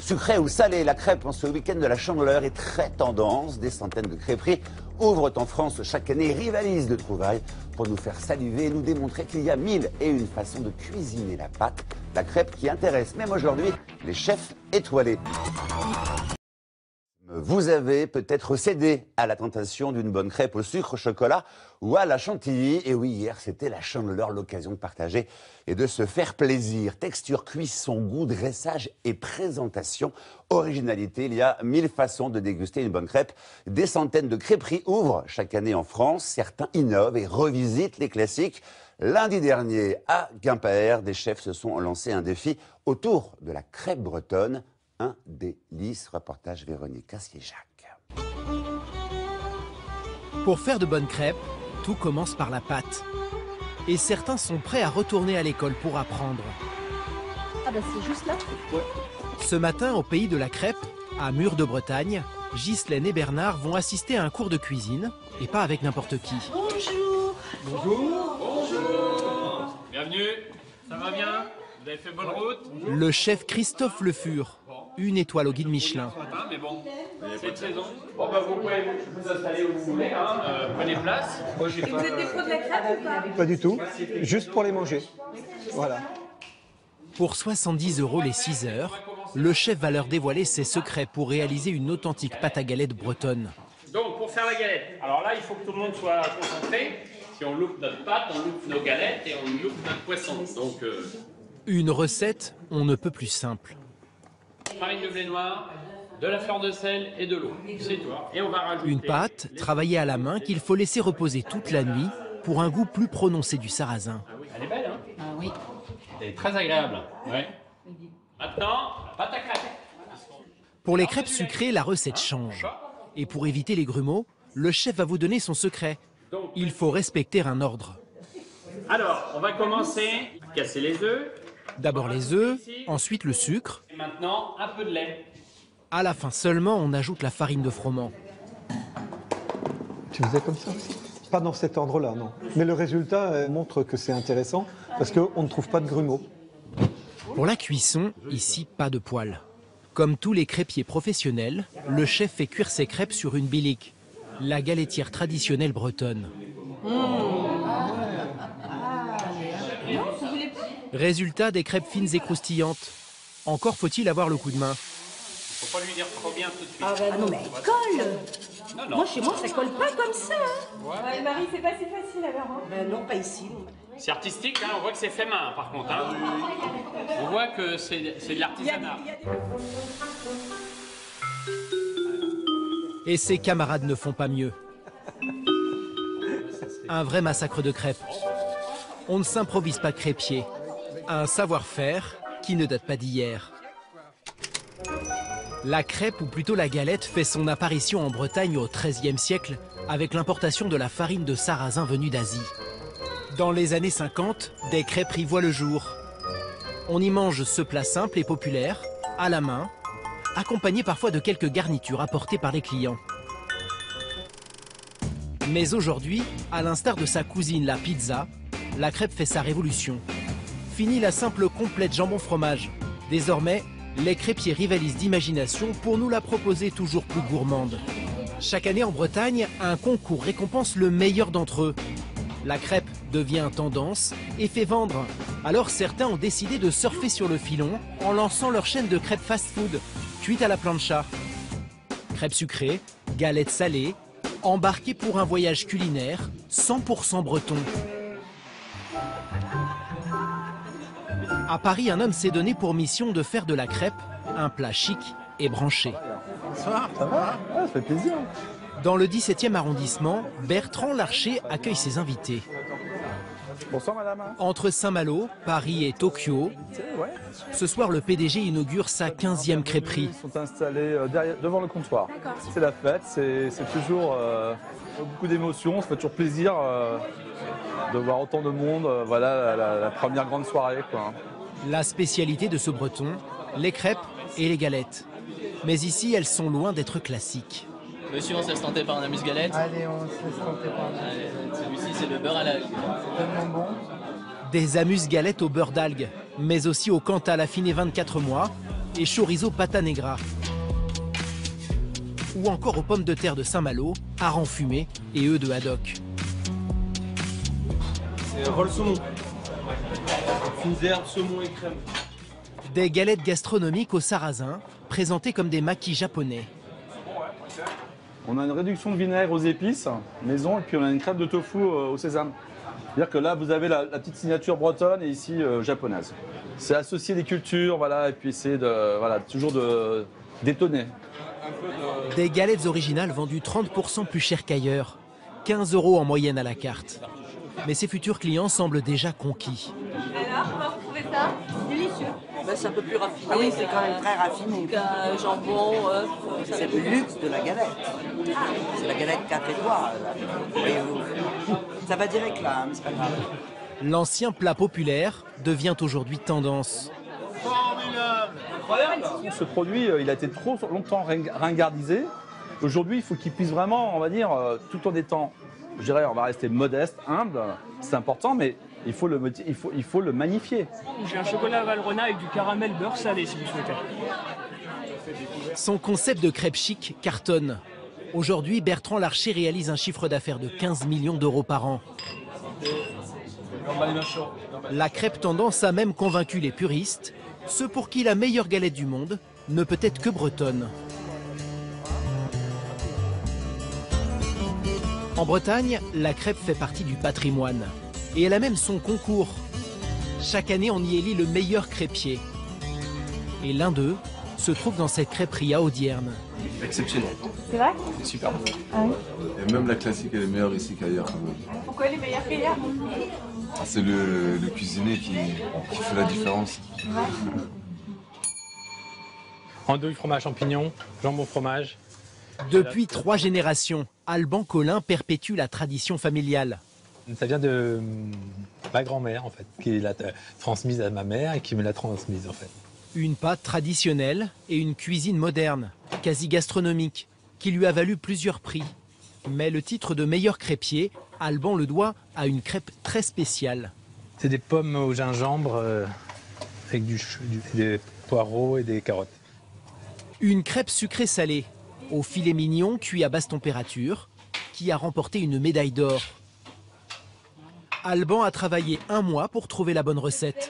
Sucrée ou salée, la crêpe en ce week-end de la Chandeleur est très tendance. Des centaines de crêperies ouvrent en France chaque année et rivalisent de trouvailles pour nous faire saliver et nous démontrer qu'il y a 1001 façons de cuisiner la pâte. La crêpe qui intéresse même aujourd'hui les chefs étoilés. Vous avez peut-être cédé à la tentation d'une bonne crêpe au sucre, au chocolat ou à la chantilly. Et oui, hier, c'était la Chandeleur, l'occasion de partager et de se faire plaisir. Texture, cuisson, goût, dressage et présentation, originalité. Il y a 1000 façons de déguster une bonne crêpe. Des centaines de crêperies ouvrent chaque année en France. Certains innovent et revisitent les classiques. Lundi dernier, à Quimper, des chefs se sont lancés un défi autour de la crêpe bretonne. Un délice, reportage Véronique Cassier-Jacques. Pour faire de bonnes crêpes, tout commence par la pâte. Et certains sont prêts à retourner à l'école pour apprendre. Ah bah c'est juste là. Ouais. Ce matin, au pays de la crêpe, à Mur de Bretagne, Ghislaine et Bernard vont assister à un cours de cuisine, et pas avec n'importe qui. Bonjour. Bonjour. Bonjour. Bienvenue, ça va bien? Vous avez fait bonne route? Le chef Christophe Le Fur, une étoile au guide Michelin. Mais bon, c'est de saison. Bon bah vous pouvez vous installer où vous voulez, hein. Prenez place. Vous êtes des pros de la crêpe ou pas? Pas du tout, juste pour les manger. Voilà. Pour 70 € les 6 heures, le chef va leur dévoiler ses secrets pour réaliser une authentique pâte à galette bretonne. Donc pour faire la galette, alors là il faut que tout le monde soit concentré. Si on loupe notre pâte, on loupe nos galettes et on loupe notre poisson. Donc une recette, on ne peut plus simple. farine de blé noir, de la fleur de sel et de l'eau. C'est tout. Et on va rajouter Une pâte travaillée à la main qu'il faut laisser reposer toute la nuit pour un goût plus prononcé du sarrasin. Ah oui, elle est belle, hein? Ah oui. Elle est très agréable. Ouais. Maintenant, pâte à crêpes. Pour les crêpes sucrées, la recette change. Et pour éviter les grumeaux, le chef va vous donner son secret. Il faut respecter un ordre. Alors, on va commencer à casser les œufs. D'abord les œufs, ensuite le sucre. Et maintenant, un peu de lait. À la fin seulement, on ajoute la farine de froment. Tu faisais comme ça aussi? Pas dans cet ordre-là, non. Mais le résultat montre que c'est intéressant parce qu'on ne trouve pas de grumeaux. Pour la cuisson, ici, pas de poêle. Comme tous les crêpiers professionnels, le chef fait cuire ses crêpes sur une bilique, la galettière traditionnelle bretonne. Résultat, des crêpes fines et croustillantes. Encore faut-il avoir le coup de main. Faut pas lui dire trop bien tout de suite. Ah bah non mais elle colle. Non, non. Moi chez moi ça colle pas comme ça. Hein. Ouais, Marie, c'est pas si facile alors. Hein. Ben non, pas ici. Non. C'est artistique, hein, on voit que c'est fait main par contre. Hein. On voit que c'est de l'artisanat. Et ses camarades ne font pas mieux. Un vrai massacre de crêpes. On ne s'improvise pas crêpier. Un savoir-faire qui ne date pas d'hier. La crêpe, ou plutôt la galette, fait son apparition en Bretagne au XIIIe siècle avec l'importation de la farine de sarrasin venue d'Asie. Dans les années 50, des crêperies voient le jour. On y mange ce plat simple et populaire, à la main, accompagné parfois de quelques garnitures apportées par les clients. Mais aujourd'hui, à l'instar de sa cousine la pizza, la crêpe fait sa révolution. Fini la simple complète jambon-fromage. Désormais, les crêpiers rivalisent d'imagination pour nous la proposer toujours plus gourmande. Chaque année en Bretagne, un concours récompense le meilleur d'entre eux. La crêpe devient tendance et fait vendre. Alors certains ont décidé de surfer sur le filon en lançant leur chaîne de crêpes fast-food, cuites à la plancha. Crêpes sucrées, galettes salées, embarquées pour un voyage culinaire 100% breton. À Paris, un homme s'est donné pour mission de faire de la crêpe un plat chic et branché. Ça va? Ça fait plaisir. Dans le 17e arrondissement, Bertrand Larcher accueille ses invités. Bonsoir madame. Entre Saint-Malo, Paris et Tokyo, ce soir le PDG inaugure sa 15e crêperie. Ils sont installés devant le comptoir. C'est la fête, c'est toujours beaucoup d'émotions, ça fait toujours plaisir de voir autant de monde. Voilà la première grande soirée, quoi. La spécialité de ce breton, les crêpes et les galettes. Mais ici, elles sont loin d'être classiques. Monsieur, on se laisse tenter par un amuse-galette. Allez, on se laisse tenter par un amuse-galette. Celui-ci, c'est le beurre à l'algue. C'est tellement bon. Des amuse-galettes au beurre d'algues, mais aussi au Cantal affiné 24 mois, et chorizo pata negra. Ou encore aux pommes de terre de Saint-Malo, harengs fumés et œufs de haddock. C'est rôle saumon. Fines herbes, saumon et crème. Des galettes gastronomiques au sarrasin, présentées comme des maquis japonais. On a une réduction de vinaigre aux épices, maison, et puis on a une crème de tofu au sésame. C'est-à-dire que là, vous avez la petite signature bretonne et ici japonaise. C'est associer des cultures, voilà, et puis c'est toujours de d'étonner. Des galettes originales vendues 30% plus cher qu'ailleurs, 15 € en moyenne à la carte. Mais ses futurs clients semblent déjà conquis. Alors, comment vous trouvez ça? Délicieux. C'est un peu plus raffiné. Ah oui, c'est quand même très raffiné. Jambon, œuf. C'est le luxe de la galette. C'est la galette 4 étoiles. Ça va direct là, hein, mais c'est pas grave. L'ancien plat populaire devient aujourd'hui tendance. Ce produit, il a été trop longtemps ringardisé. Aujourd'hui, il faut qu'il puisse vraiment, on va dire, tout en étant, je dirais, on va rester modeste, humble, c'est important, mais il faut le magnifier. J'ai un chocolat Valrhona avec du caramel beurre salé, si vous souhaitez. Son concept de crêpe chic cartonne. Aujourd'hui, Bertrand Larcher réalise un chiffre d'affaires de 15 millions d'euros par an. La crêpe tendance a même convaincu les puristes, ceux pour qui la meilleure galette du monde ne peut être que bretonne. En Bretagne, la crêpe fait partie du patrimoine. Et elle a même son concours. Chaque année, on y élit le meilleur crêpier. Et l'un d'eux se trouve dans cette crêperie à Audierne. Exceptionnel. C'est vrai? C'est super bon. Ah oui. Et même la classique, elle est meilleure ici qu'ailleurs. Pourquoi elle est meilleure qu'ailleurs? C'est le cuisinier qui fait la différence. Andouille, fromage champignon, jambon fromage. Depuis 3 générations, Alban Collin perpétue la tradition familiale. Ça vient de ma grand-mère, en fait, qui l'a transmise à ma mère et qui me l'a transmise, en fait. Une pâte traditionnelle et une cuisine moderne, quasi gastronomique, qui lui a valu plusieurs prix. Mais le titre de meilleur crêpier, Alban le doit à une crêpe très spéciale. C'est des pommes au gingembre avec des poireaux et des carottes. Une crêpe sucrée salée, au filet mignon cuit à basse température, qui a remporté une médaille d'or. Alban a travaillé 1 mois pour trouver la bonne recette.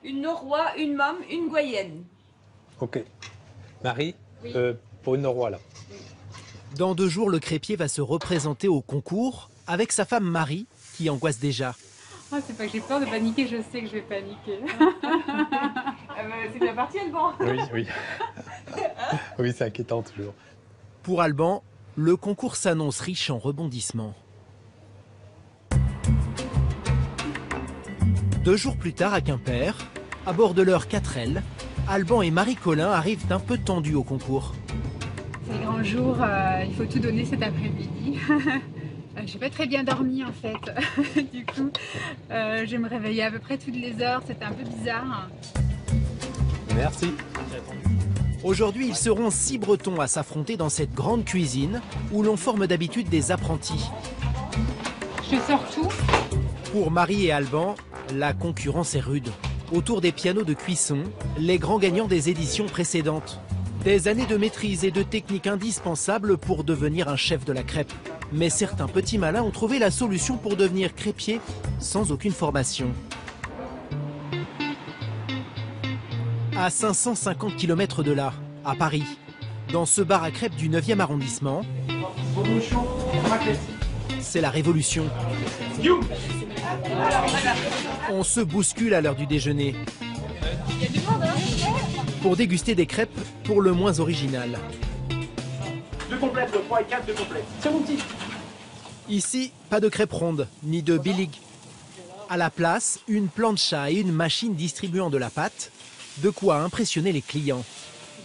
Une Norrois, une Mame, une Goyenne. Ok. Marie, pour une Norrois, là. Dans 2 jours, le crêpier va se représenter au concours avec sa femme Marie, qui angoisse déjà. Ah, c'est pas que j'ai peur de paniquer, je sais que je vais paniquer. C'est bien parti, Alban. Oui. Oui, c'est inquiétant toujours. Pour Alban, le concours s'annonce riche en rebondissements. 2 jours plus tard, à Quimper, à bord de leur 4L, Alban et Marie Collin arrivent un peu tendus au concours. C'est le grand jour, il faut tout donner cet après-midi. J'ai pas très bien dormi en fait. Du coup, je me réveillais à peu près toutes les heures, c'était un peu bizarre. Merci. Aujourd'hui, ils seront 6 Bretons à s'affronter dans cette grande cuisine où l'on forme d'habitude des apprentis. Je sors tout. Pour Marie et Alban, la concurrence est rude. Autour des pianos de cuisson, les grands gagnants des éditions précédentes. Des années de maîtrise et de technique indispensables pour devenir un chef de la crêpe. Mais certains petits malins ont trouvé la solution pour devenir crêpier sans aucune formation. À 550 km de là, à Paris, dans ce bar à crêpes du 9e arrondissement, c'est la révolution. On se bouscule à l'heure du déjeuner pour déguster des crêpes pour le moins originales. 2 complètes, 3 et 4, 2 complètes. C'est mon petit. Ici, pas de crêpes rondes, ni de billig. À la place, une plancha et une machine distribuant de la pâte, de quoi impressionner les clients.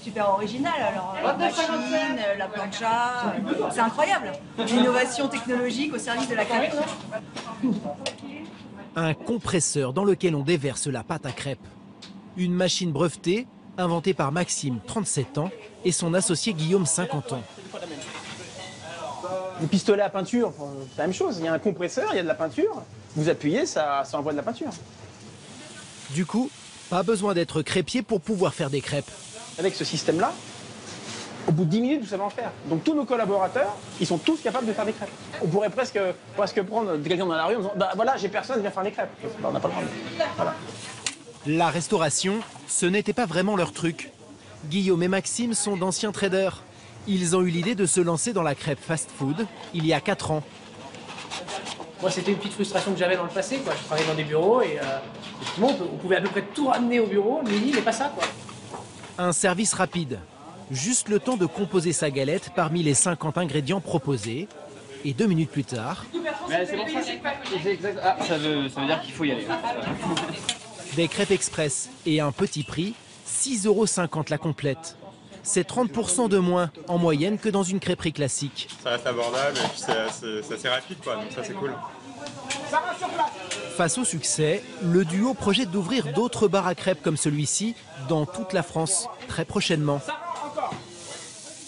Super original alors, la machine, la plancha, c'est incroyable. L'innovation technologique au service de la crêpe. Un compresseur dans lequel on déverse la pâte à crêpes. Une machine brevetée, inventée par Maxime, 37 ans, et son associé Guillaume, 50 ans. Les pistolets à peinture, c'est la même chose. Il y a un compresseur, il y a de la peinture. Vous appuyez, ça envoie de la peinture. Du coup, Pas besoin d'être crêpier pour pouvoir faire des crêpes. Avec ce système-là, au bout de 10 minutes, vous savez en faire. Donc tous nos collaborateurs, ils sont tous capables de faire des crêpes. On pourrait presque prendre quelqu'un dans la rue en disant bah voilà, j'ai personne, viens faire des crêpes. Bah, on n'a pas le droit. Voilà. La restauration, ce n'était pas vraiment leur truc. Guillaume et Maxime sont d'anciens traders. Ils ont eu l'idée de se lancer dans la crêpe fast-food il y a 4 ans. Moi, c'était une petite frustration que j'avais dans le passé. Quoi. Je travaillais dans des bureaux et effectivement, on pouvait à peu près tout ramener au bureau, le midi, mais pas ça. Quoi. Un service rapide. Juste le temps de composer sa galette parmi les 50 ingrédients proposés. Et 2 minutes plus tard... Mais c'est bon, ça, exact... ah, ça veut dire qu'il faut y aller. Des crêpes express et un petit prix, 6,50 € la complète. C'est 30% de moins en moyenne que dans une crêperie classique. Ça reste abordable et puis c'est assez rapide, quoi, donc ça c'est cool. Face au succès, le duo projette d'ouvrir d'autres bars à crêpes comme celui-ci dans toute la France, très prochainement.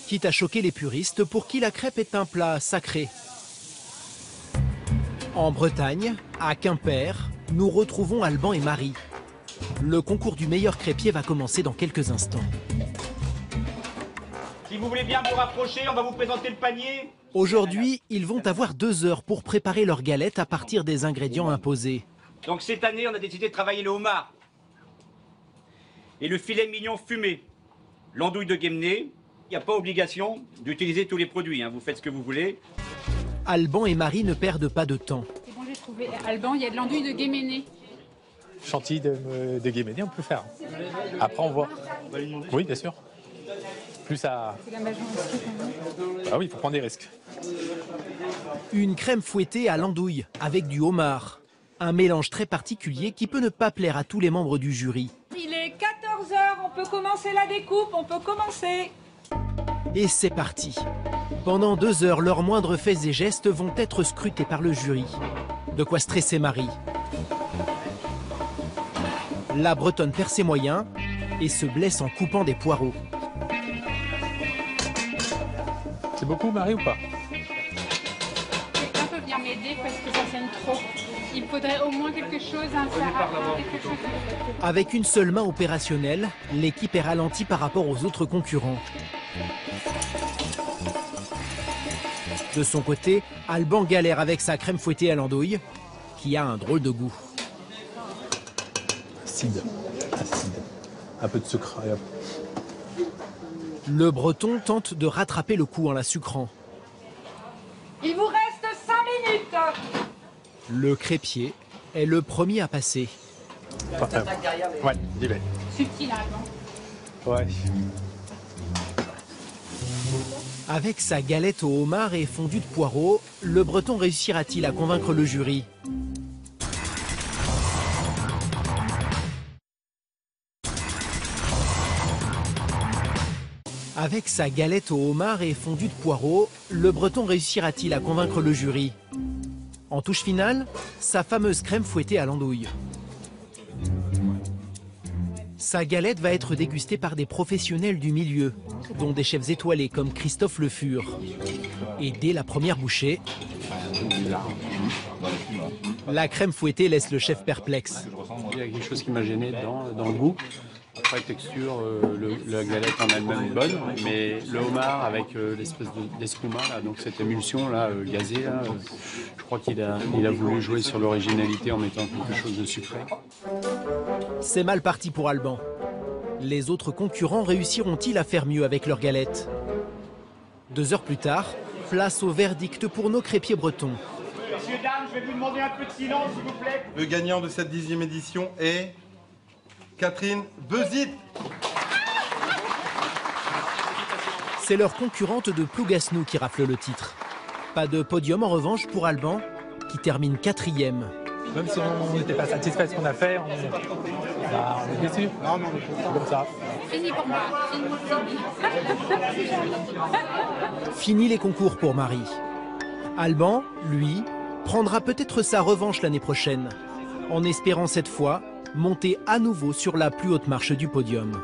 Quitte à choquer les puristes pour qui la crêpe est un plat sacré. En Bretagne, à Quimper, nous retrouvons Alban et Marie. Le concours du meilleur crêpier va commencer dans quelques instants. Si vous voulez bien vous rapprocher, on va vous présenter le panier. Aujourd'hui, ils vont avoir 2 heures pour préparer leur galette à partir des ingrédients imposés. Donc cette année, on a décidé de travailler le homard et le filet mignon fumé, l'andouille de Guémené. Il n'y a pas obligation d'utiliser tous les produits, hein. Vous faites ce que vous voulez. Alban et Marie ne perdent pas de temps. C'est bon, j'ai trouvé. Alban, il y a de l'andouille de Guéméné. Chantilly de Guéméné, on peut faire. Après, on voit. Oui, bien sûr. Plus à... C'est la magie aussi, quand même. Ah oui, il faut prendre des risques. Une crème fouettée à l'andouille avec du homard. Un mélange très particulier qui peut ne pas plaire à tous les membres du jury. Il est 14 h, on peut commencer la découpe, on peut commencer. Et c'est parti. Pendant 2 heures, leurs moindres faits et gestes vont être scrutés par le jury. De quoi stresser Marie. La Bretonne perd ses moyens et se blesse en coupant des poireaux. C'est beaucoup, Marie, ou pas? Quelqu'un peut venir m'aider parce que ça saigne trop. Il me faudrait au moins quelque chose, un quelque chose. Avec une seule main opérationnelle, l'équipe est ralentie par rapport aux autres concurrents. De son côté, Alban galère avec sa crème fouettée à l'andouille, qui a un drôle de goût. Acide. Un peu de sucre. Le Breton tente de rattraper le coup en la sucrant. Il vous reste 5 minutes. Le crêpier est le premier à passer. Ouais, j'y vais. Subtil, Alban. Ouais. Avec sa galette au homard et fondue de poireaux, le Breton réussira-t-il à convaincre le jury? Avec sa galette au homard et fondue de poireaux, le Breton réussira-t-il à convaincre le jury? En touche finale, sa fameuse crème fouettée à l'andouille. Sa galette va être dégustée par des professionnels du milieu, dont des chefs étoilés comme Christophe Le Fur. Et dès la première bouchée, la crème fouettée laisse le chef perplexe. Il y a quelque chose qui m'a gêné dans le goût. Après, texture, la galette en elle-même est bonne, mais le homard avec l'espèce d'escuma, donc cette émulsion là, gazée, là, je crois qu'il a voulu jouer sur l'originalité en mettant quelque chose de sucré. C'est mal parti pour Alban. Les autres concurrents réussiront-ils à faire mieux avec leur galette? 2 heures plus tard, place au verdict pour nos crêpiers bretons. Messieurs, dames, je vais vous demander un peu de silence, s'il vous plaît. Le gagnant de cette 10e édition est Catherine Bezit. C'est leur concurrente de Plougasnou qui rafle le titre. Pas de podium en revanche pour Alban, qui termine 4e. Même si on n'était pas satisfait de ce qu'on a fait, on est déçus. Non, mais on est comme ça. Fini pour moi. Fini les concours pour Marie. Alban, lui, prendra peut-être sa revanche l'année prochaine, en espérant cette fois monter à nouveau sur la plus haute marche du podium.